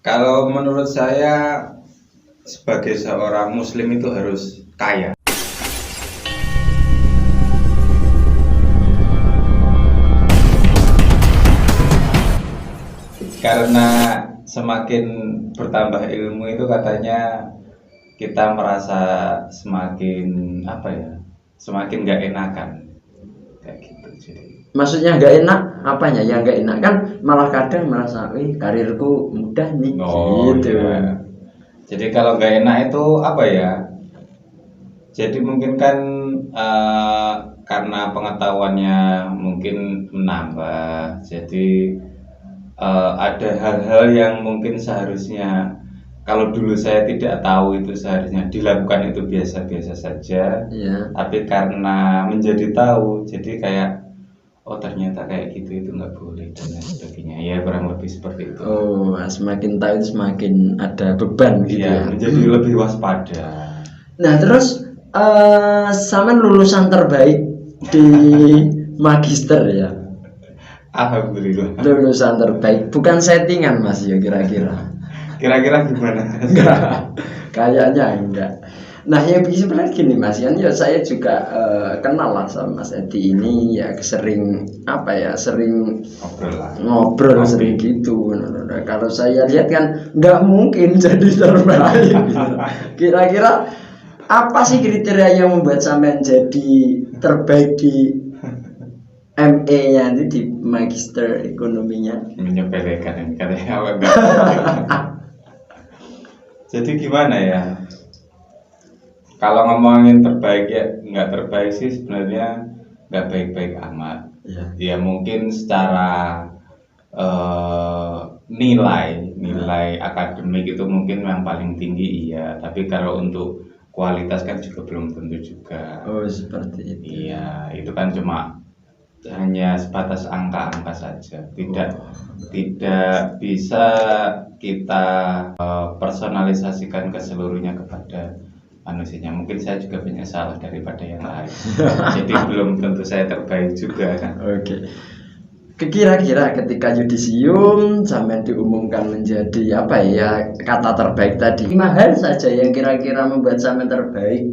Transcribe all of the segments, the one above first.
Kalau menurut saya sebagai seorang muslim itu harus kaya. Karena semakin bertambah ilmu itu katanya kita merasa semakin apa ya? Semakin gak enakan. Kayak gitu. Jadi Maksudnya nggak enak apanya? Yang nggak enak kan malah kadang merasa, karirku mudah nih, gitu. iya. Jadi kalau nggak enak itu apa ya? Jadi mungkin kan karena pengetahuannya mungkin menambah. Jadi ada hal-hal yang mungkin seharusnya kalau dulu saya tidak tahu itu seharusnya dilakukan itu biasa-biasa saja. Iya. Tapi karena menjadi tahu, jadi kayak oh ternyata kayak gitu itu nggak boleh dan lain sebagainya. Ya kurang lebih seperti itu. Oh, semakin tahu itu semakin ada beban gitu Iya, ya. menjadi lebih waspada. Nah, terus Saman lulusan terbaik di magister ya. Alhamdulillah. Lulusan terbaik, bukan settingan Mas ya kira-kira. Kira-kira gimana? Enggak, kayaknya enggak. Nah, ya sebenarnya gini Mas, kan ya saya juga kenal lah sama Mas Edi ini ya, sering sering Ngobrol lah. ngobrol sering gitu. Nah, kalau saya lihat kan nggak mungkin jadi terbaik. Kira-kira apa sih kriteria yang membuat sampean jadi terbaik di ME-nya nanti di magister ekonominya? Menyepelekan ini katanya awak enggak. Jadi gimana ya? Kalau ngomongin terbaik ya nggak terbaik sih sebenarnya nggak baik-baik amat. Ya. Ya mungkin secara nilai akademik itu mungkin yang paling tinggi iya. Tapi kalau untuk kualitas kan juga belum tentu juga. Oh, seperti itu. Iya, itu kan cuma hanya sebatas angka-angka saja, tidak bisa kita personalisasikan keseluruhnya kepada manusianya. Mungkin saya juga banyak salah daripada yang lain, jadi belum tentu saya terbaik juga. Oke. Kira-kira ketika yudisium sampai diumumkan menjadi apa ya kata terbaik tadi, 5 hal saja yang kira-kira membuat sampai terbaik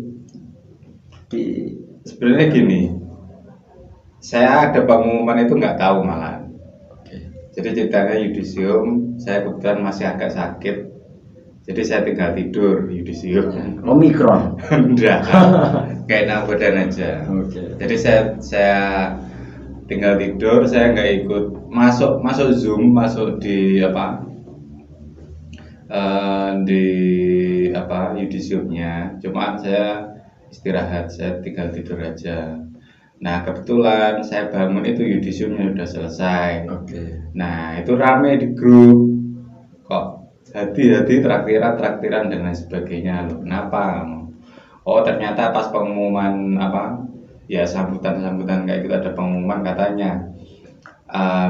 di. Sebenarnya gini, saya ada pengumuman itu nggak tahu malah. Jadi ceritanya yudisium, saya kebetulan masih agak sakit, jadi saya tinggal tidur yudisium. Omikron. Enggak, kayak enak badan aja. Oke. Jadi saya tinggal tidur, saya nggak ikut masuk Zoom, masuk di yudisiumnya. Cuma saya istirahat, saya tinggal tidur aja. Nah kebetulan saya bangun itu yudisiumnya udah selesai. Oke. Nah itu rame di grup, kok hati-hati traktiran dan lain sebagainya loh. Kenapa? Oh ternyata pas pengumuman ya sambutan kayak gitu ada pengumuman katanya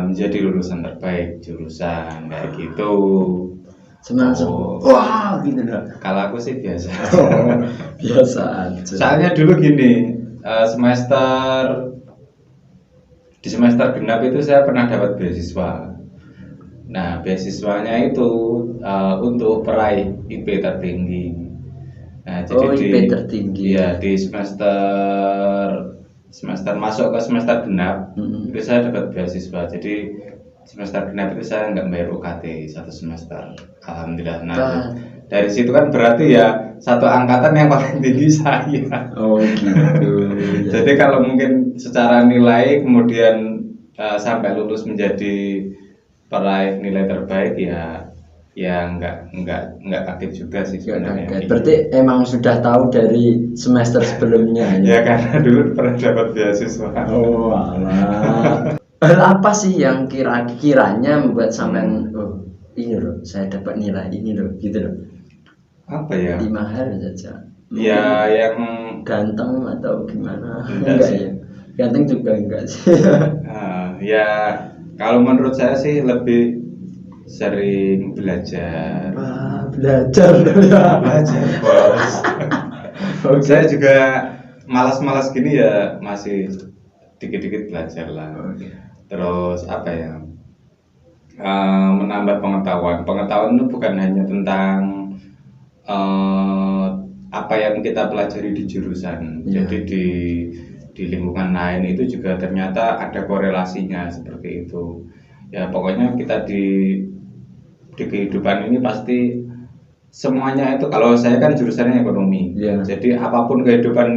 menjadi lulusan terbaik jurusan kayak gitu. Wah gitu dah. Kalau aku sih biasa. Biasa aja. Soalnya dulu gini, di semester genap itu saya pernah dapat beasiswa. Nah beasiswanya itu untuk peraih IP tertinggi. Nah jadi IP tertinggi. Ya di semester masuk ke semester genap itu saya dapat beasiswa. Jadi semester genap itu saya nggak bayar UKT satu semester. Alhamdulillah. Nah dari situ kan berarti ya satu angkatan yang paling tinggi saya. Oh gitu. Jadi kalau mungkin secara nilai kemudian sampai lulus menjadi peraih nilai terbaik ya nggak kaget juga sih sebenarnya. Berarti emang sudah tahu dari semester sebelumnya ya karena dulu pernah dapat beasiswa. Oh alah. Apa sih yang kiranya membuat sampean ini loh saya dapat nilai ini loh gitu loh. Apa ya? 5 hal saja. Ya yang ganteng atau gimana? Enggak sih. Ya. Ganteng juga enggak sih. Ya kalau menurut saya sih lebih sering belajar. Belajar Bos. Okay. Saya juga malas-malas gini ya masih dikit-dikit belajar lah. Okay. Terus apa ya? menambah pengetahuan. Pengetahuan itu bukan hanya tentang apa yang kita pelajari di jurusan. Jadi di lingkungan lain itu juga ternyata ada korelasinya seperti itu. Ya pokoknya kita di kehidupan ini pasti semuanya itu, kalau saya kan jurusannya ekonomi. Jadi apapun kehidupan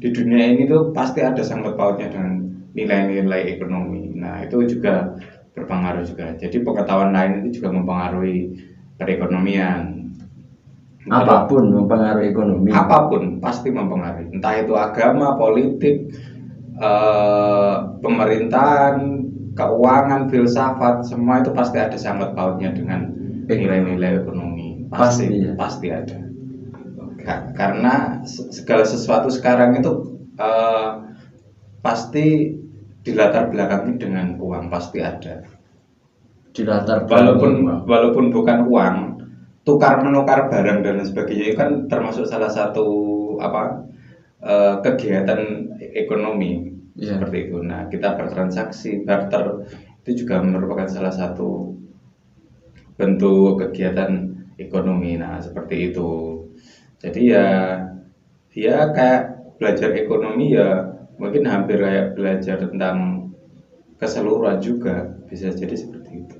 di dunia ini tuh pasti ada sangkut pautnya dengan nilai-nilai ekonomi. Nah itu juga berpengaruh juga. Jadi pengetahuan lain itu juga mempengaruhi perekonomian. Apapun mempengaruhi ekonomi. Apapun pasti mempengaruhi. Entah itu agama, politik, pemerintahan, keuangan, filsafat, semua itu pasti ada sangkut pautnya dengan nilai-nilai ekonomi. Pasti ada. Karena segala sesuatu sekarang itu pasti dilatar belakangi dengan uang, pasti ada. Walaupun bukan uang, tukar menukar barang dan sebagainya itu kan termasuk salah satu kegiatan ekonomi seperti itu. Nah kita bertransaksi, barter itu juga merupakan salah satu bentuk kegiatan ekonomi. Nah seperti itu. Jadi ya kayak belajar ekonomi ya mungkin hampir kayak belajar tentang keseluruhan juga, bisa jadi seperti itu.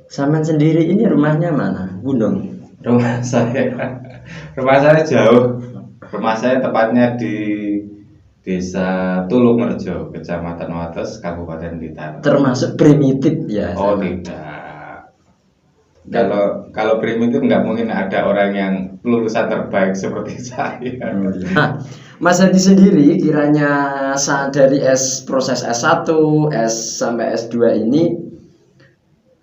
Saman sendiri ini rumahnya mana? Gunung? Rumah saya jauh. Rumah saya tepatnya di Desa Tulungmerjo, Kecamatan Wates, Kabupaten Blitar. Termasuk primitif ya? Oh tidak. Kalau primitif nggak mungkin ada orang yang lulusan terbaik seperti saya. Nah, Mas Hadi sendiri kiranya dari proses S1, S sampai S2 ini,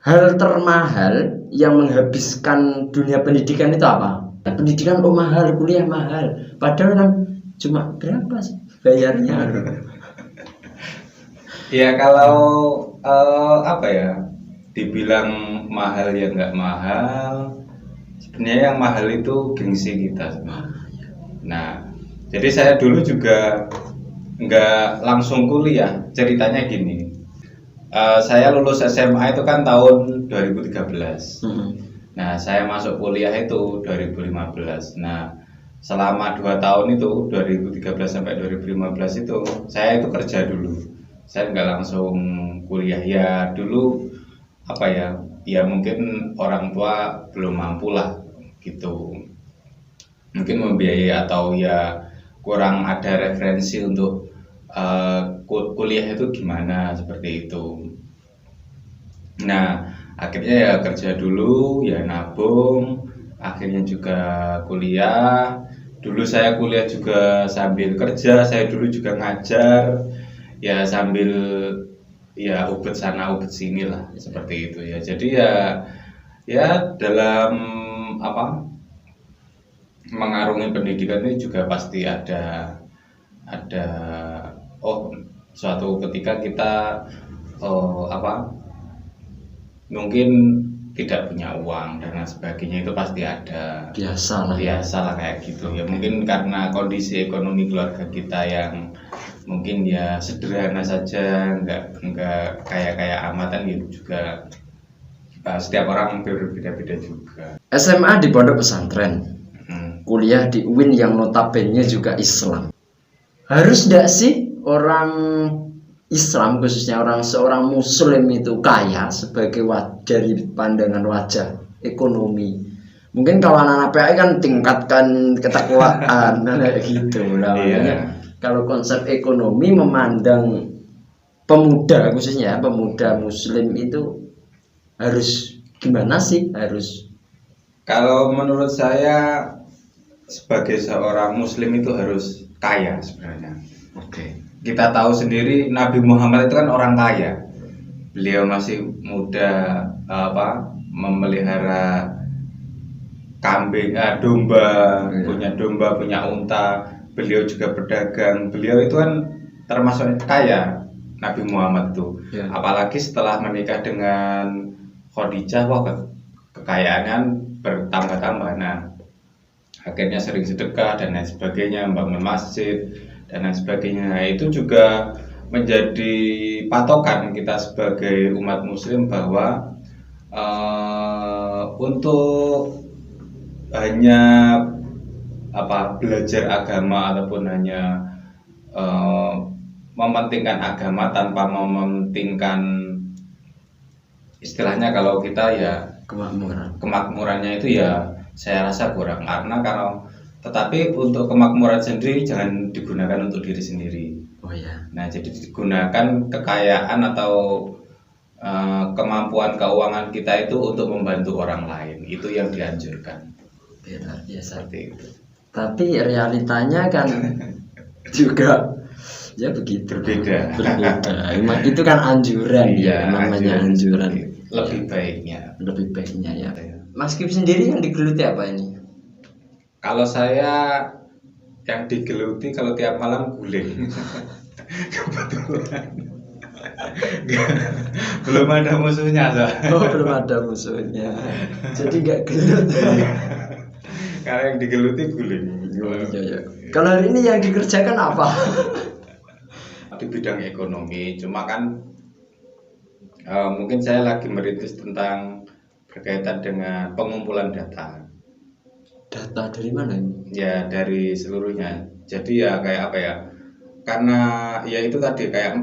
hal termahal yang menghabiskan dunia pendidikan itu apa? Pendidikan mahal, kuliah mahal. Padahal kan cuma berapa sih bayarnya? Ya kalau dibilang mahal ya nggak mahal. Sebenarnya yang mahal itu gengsi kita sebenarnya. Nah, jadi saya dulu juga nggak langsung kuliah. Ceritanya gini. Saya lulus SMA itu kan tahun 2013. Nah, saya masuk kuliah itu 2015. Nah, selama 2 tahun itu 2013 sampai 2015 itu saya itu kerja dulu. Saya nggak langsung kuliah ya dulu ya mungkin orang tua belum mampu lah gitu. Mungkin membiayai atau ya kurang ada referensi untuk kuliah itu gimana seperti itu. Nah akhirnya ya kerja dulu, ya nabung, akhirnya juga kuliah. Dulu saya kuliah juga sambil kerja, saya dulu juga ngajar, ya sambil ya ubet sana ubet sini lah seperti itu ya. Jadi ya dalam mengarungi pendidikan ini juga pasti ada suatu ketika kita mungkin tidak punya uang dan sebagainya, itu pasti ada. Biasa lah kayak gitu ya. Mungkin karena kondisi ekonomi keluarga kita yang mungkin ya sederhana saja, nggak kayak amatan gitu juga. Setiap orang berbeda-beda juga. SMA di pondok pesantren, kuliah di UIN yang notabene juga Islam. Harus nggak sih orang Islam, khususnya seorang Muslim itu kaya sebagai dari pandangan wajah ekonomi? Mungkin kalau anak-anak PAI kan tingkatkan ketakwaan kayak gitu lah. Kalau konsep ekonomi memandang pemuda, khususnya pemuda Muslim itu harus gimana sih? Kalau menurut saya sebagai seorang Muslim itu harus kaya sebenarnya. Kita tahu sendiri Nabi Muhammad itu kan orang kaya. Beliau masih muda memelihara kambing, domba, punya domba, punya unta. Beliau juga berdagang. Beliau itu kan termasuk kaya, Nabi Muhammad itu. Apalagi setelah menikah dengan Khadijah, kekayaannya bertambah-tambah. Nah, akhirnya sering sedekah dan lain sebagainya, membangun masjid dan lain sebagainya. Itu juga menjadi patokan kita sebagai umat muslim bahwa untuk hanya belajar agama ataupun hanya mementingkan agama tanpa mementingkan istilahnya kalau kita ya kemakmurannya itu ya saya rasa kurang, karena tetapi untuk kemakmuran sendiri jangan digunakan untuk diri sendiri. Oh ya. Nah, jadi digunakan kekayaan atau kemampuan keuangan kita itu untuk membantu orang lain, itu yang dianjurkan. Biasa. Seperti itu. Tapi realitanya kan juga ya begitu. Berbeda. Emang itu kan anjuran ya, namanya anjuran. Lebih baiknya ya. Mas Kip sendiri yang digeluti apa ini? Kalau saya yang digeluti kalau tiap malam guling. Kebetulan. Belum ada musuhnya, Oh, belum ada musuhnya. Jadi gak gelut. Karena yang digeluti guling. Ya. Kalau hari ini yang dikerjakan apa? Di bidang ekonomi, cuma kan mungkin saya lagi merintis tentang berkaitan dengan pengumpulan data. Data dari mana ini? Ya dari seluruhnya. Jadi ya kayak apa ya? Karena ya itu tadi kayak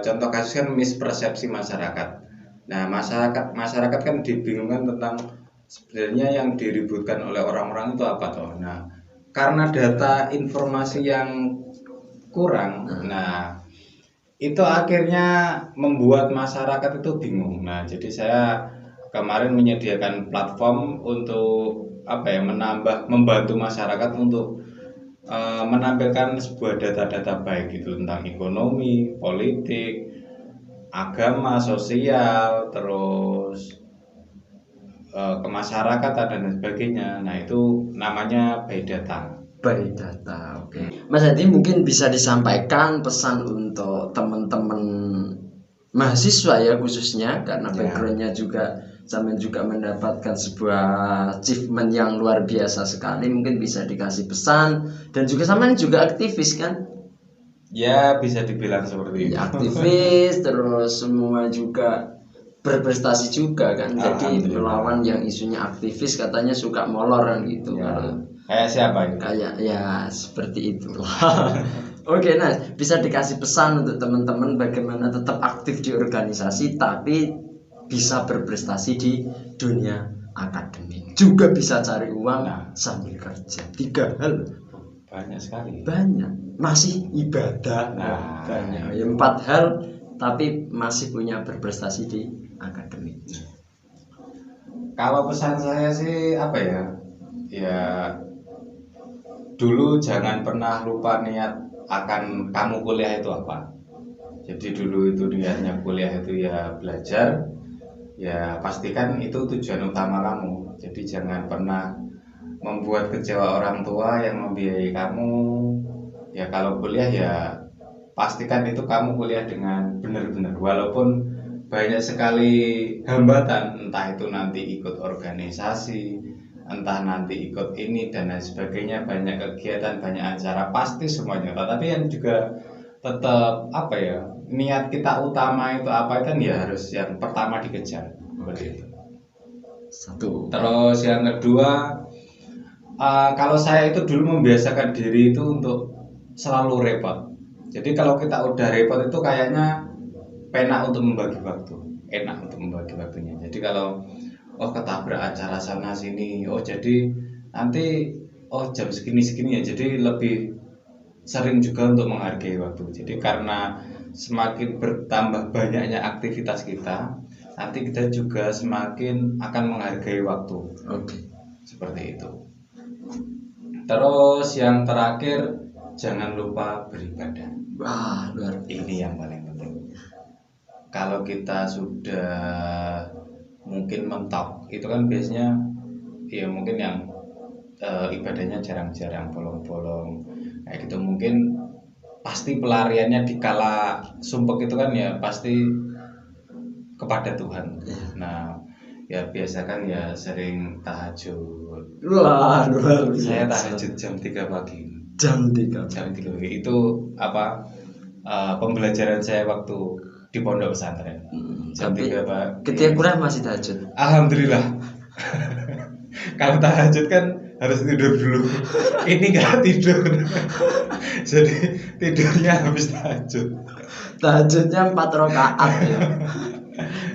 contoh kasus kan mispersepsi masyarakat. Nah masyarakat kan dibingungkan tentang sebenarnya yang diributkan oleh orang-orang itu apa toh. Nah karena data informasi yang kurang, nah itu akhirnya membuat masyarakat itu bingung. Nah jadi saya kemarin menyediakan platform untuk membantu masyarakat untuk menampilkan sebuah data-data baik itu tentang ekonomi, politik, agama, sosial, terus kemasyarakatan dan sebagainya. Nah itu namanya by data. By data, oke. Mas Hadi mungkin bisa disampaikan pesan untuk teman-teman mahasiswa ya khususnya karena backgroundnya juga Zaman juga mendapatkan sebuah achievement yang luar biasa sekali. Mungkin bisa dikasih pesan. Dan juga Zaman juga aktivis kan? Ya bisa dibilang seperti itu. Aktivis, terus semua juga berprestasi juga kan. Jadi melawan yang isunya aktivis katanya suka molor kan gitu. Ya. Kayak siapa itu? Kayak ya seperti itulah. Oke, nah bisa dikasih pesan untuk teman-teman bagaimana tetap aktif di organisasi tapi bisa berprestasi di dunia akademik, juga bisa cari uang sambil kerja. 3 hal banyak sekali. Banyak, masih ibadah. Banyak. 4 hal tapi masih punya berprestasi di akademik. Kalau pesan saya sih apa ya? Ya dulu jangan pernah lupa niat akan kamu kuliah itu apa. Jadi dulu itu niatnya kuliah itu ya belajar. Ya pastikan itu tujuan utama kamu. Jadi jangan pernah membuat kecewa orang tua yang membiayai kamu. Ya kalau kuliah ya pastikan itu kamu kuliah dengan benar-benar. Walaupun banyak sekali hambatan, entah itu nanti ikut organisasi, entah nanti ikut ini dan lain sebagainya, banyak kegiatan, banyak acara, pasti semuanya. Tapi yang juga tetap niat kita utama itu apa kan ya harus yang pertama dikejar seperti itu. Satu. Terus yang kedua, kalau saya itu dulu membiasakan diri itu untuk selalu repot. Jadi kalau kita udah repot itu kayaknya enak untuk membagi waktunya. Jadi kalau ketabrak acara sana sini, jadi nanti jam segini ya, jadi lebih sering juga untuk menghargai waktu. Jadi karena semakin bertambah banyaknya aktivitas kita, nanti kita juga semakin akan menghargai waktu. Seperti itu. Terus yang terakhir, jangan lupa beribadah. Ini yang paling penting. Kalau kita sudah mungkin mentok, itu kan biasanya ya mungkin yang ibadahnya jarang-jarang, bolong-bolong kayak gitu, mungkin pasti pelariannya di kala sumpek itu kan ya pasti kepada Tuhan. Nah ya biasa kan ya sering tahajud. Luar biasa. Saya tahajud jam 3 pagi. Jam 3 pagi itu pembelajaran saya waktu di pondok pesantren. Tapi Ketika ketika kuliah masih tahajud. Alhamdulillah. Kalau tahajud kan harus tidur dulu. Ini nggak tidur. Jadi tidurnya habis tahajud. Tahajudnya 4 rakaat ya.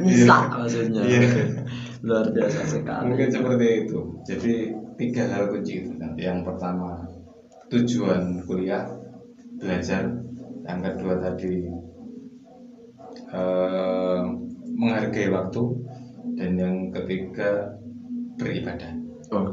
Bisa maksudnya. Iya. Luar biasa sekali. Mungkin seperti itu. Jadi 3 hal kunci itu kan. Yang pertama tujuan kuliah, belajar. Yang kedua tadi menghargai waktu, dan yang ketiga beribadah.